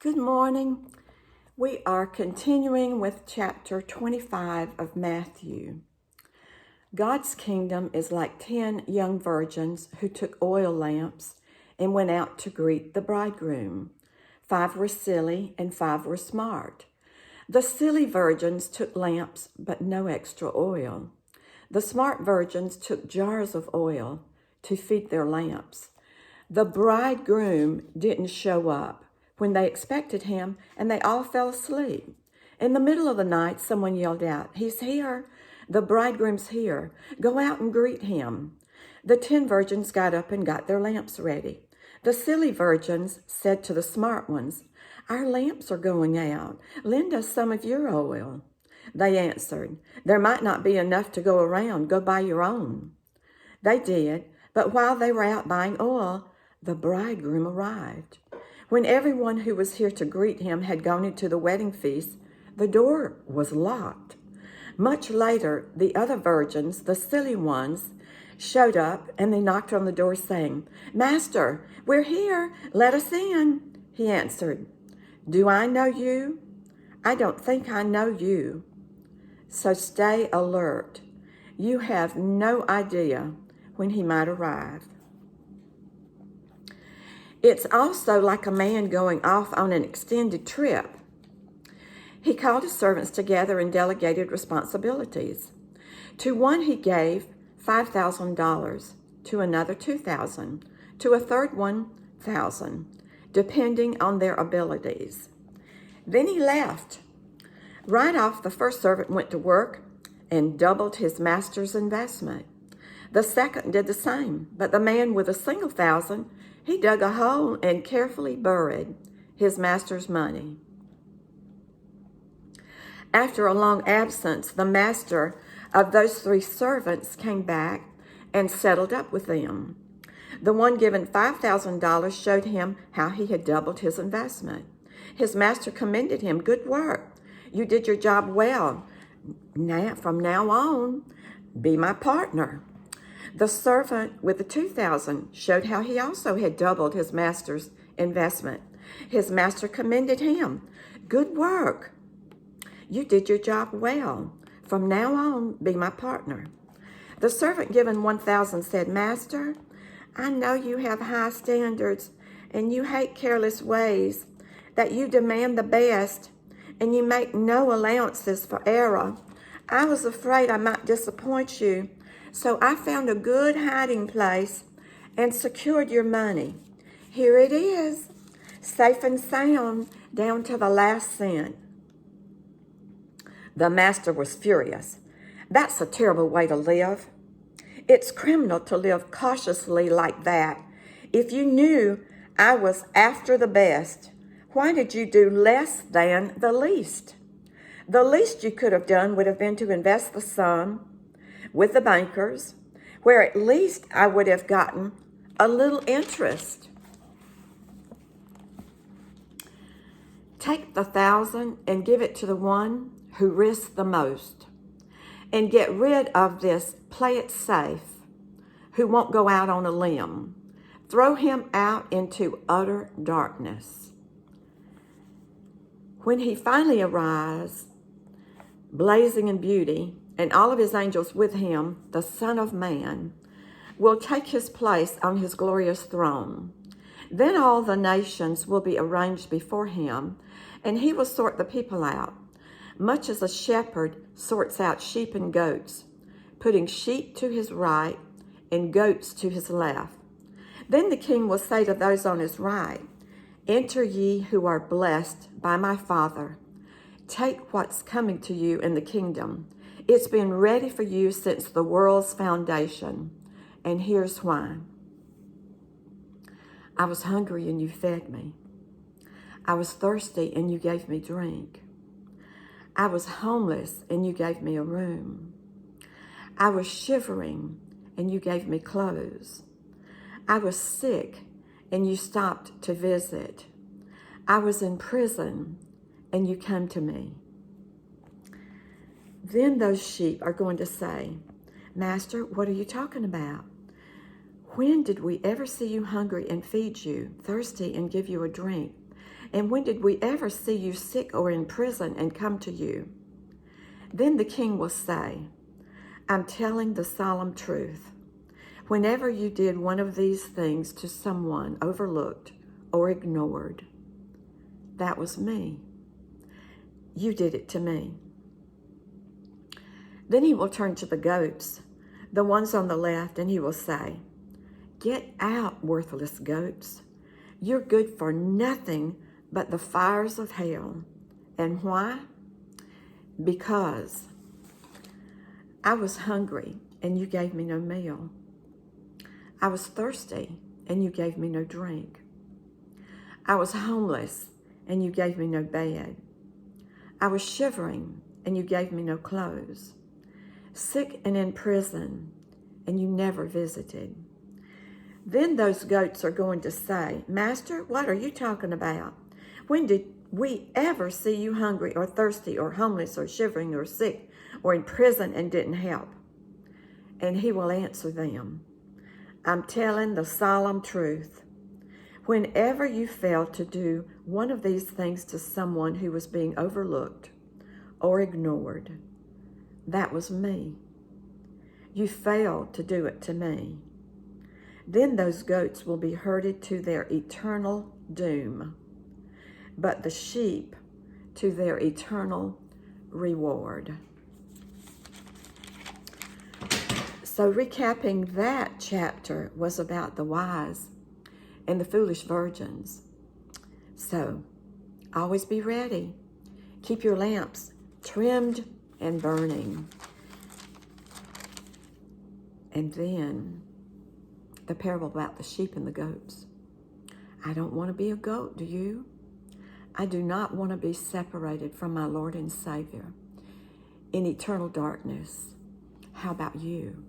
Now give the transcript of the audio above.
Good morning. We are continuing with chapter 25 of Matthew. God's kingdom is like 10 young virgins who took oil lamps and went out to greet the bridegroom. 5 were silly and 5 were smart. The silly virgins took lamps but no extra oil. The smart virgins took jars of oil to feed their lamps. The bridegroom didn't show up when they expected him, and they all fell asleep. In the middle of the night, someone yelled out, "He's here! The bridegroom's here! Go out and greet him!" The 10 virgins got up and got their lamps ready. The silly virgins said to the smart ones, "Our lamps are going out. Lend us some of your oil." They answered, "There might not be enough to go around. Go buy your own." They did, but while they were out buying oil, the bridegroom arrived. When everyone who was here to greet him had gone into the wedding feast, the door was locked. Much later, the other virgins, the silly ones, showed up and they knocked on the door saying, "Master, we're here. Let us in." He answered, "Do I know you? I don't think I know you. So stay alert. You have no idea when he might arrive." It's also like a man going off on an extended trip. He called his servants together and delegated responsibilities. To one he gave $5,000, to another $2,000, to a third $1,000, depending on their abilities. Then he left. Right off, the first servant went to work and doubled his master's investment. The second did the same, but the man with a single $1,000, he dug a hole and carefully buried his master's money. After a long absence, the master of those 3 servants came back and settled up with them. The one given $5,000 showed him how he had doubled his investment. His master commended him. "Good work. You did your job well. From now on, be my partner." The servant with the $2,000 showed how he also had doubled his master's investment. His master commended him. "Good work. You did your job well. From now on, be my partner." The servant given $1,000 said, "Master, I know you have high standards and you hate careless ways, that you demand the best and you make no allowances for error. I was afraid I might disappoint you, so I found a good hiding place and secured your money. Here it is, safe and sound down to the last cent." The master was furious. "That's a terrible way to live. It's criminal to live cautiously like that. If you knew I was after the best, why did you do less than the least? The least you could have done would have been to invest the sum with the bankers, where at least I would have gotten a little interest. Take the 1,000 and give it to the one who risks the most, and get rid of this play it safe who won't go out on a limb. Throw him out into utter darkness. When he finally arrives, blazing in beauty, and all of his angels with him, the Son of Man will take his place on his glorious throne. Then all the nations will be arranged before him, and he will sort the people out, much as a shepherd sorts out sheep and goats, putting sheep to his right and goats to his left. Then the king will say to those on his right, "Enter ye who are blessed by my Father. Take what's coming to you in the kingdom. It's been ready for you since the world's foundation. And here's why. I was hungry and you fed me. I was thirsty and you gave me drink. I was homeless and you gave me a room. I was shivering and you gave me clothes. I was sick and you stopped to visit. I was in prison and you came to me." Then those sheep are going to say, "Master, what are you talking about? When did we ever see you hungry and feed you, thirsty and give you a drink? And when did we ever see you sick or in prison and come to you? Then the king will say, I'm telling the solemn truth. Whenever you did one of these things to someone overlooked or ignored, that was me. You did it to me. Then he will turn to the goats, the ones on the left, and he will say, Get out, worthless goats. You're good for nothing but the fires of hell. And why? Because I was hungry and you gave me no meal. I was thirsty and you gave me no drink. I was homeless and you gave me no bed. I was shivering and you gave me no clothes. Sick and in prison and you never visited. Then those goats are going to say, Master, what are you talking about? When did we ever see you hungry or thirsty or homeless or shivering or sick or in prison and didn't help? And he will answer them, I'm telling the solemn truth. Whenever you failed to do one of these things to someone who was being overlooked or ignored, that was me. You failed to do it to me. Then those goats will be herded to their eternal doom, but the sheep to their eternal reward. So recapping that chapter was about the wise and the foolish virgins. So always be ready. Keep your lamps trimmed and burning. And then the parable about the sheep and the goats. I don't want to be a goat, do you? I do not want to be separated from my Lord and Savior in eternal darkness. How about you?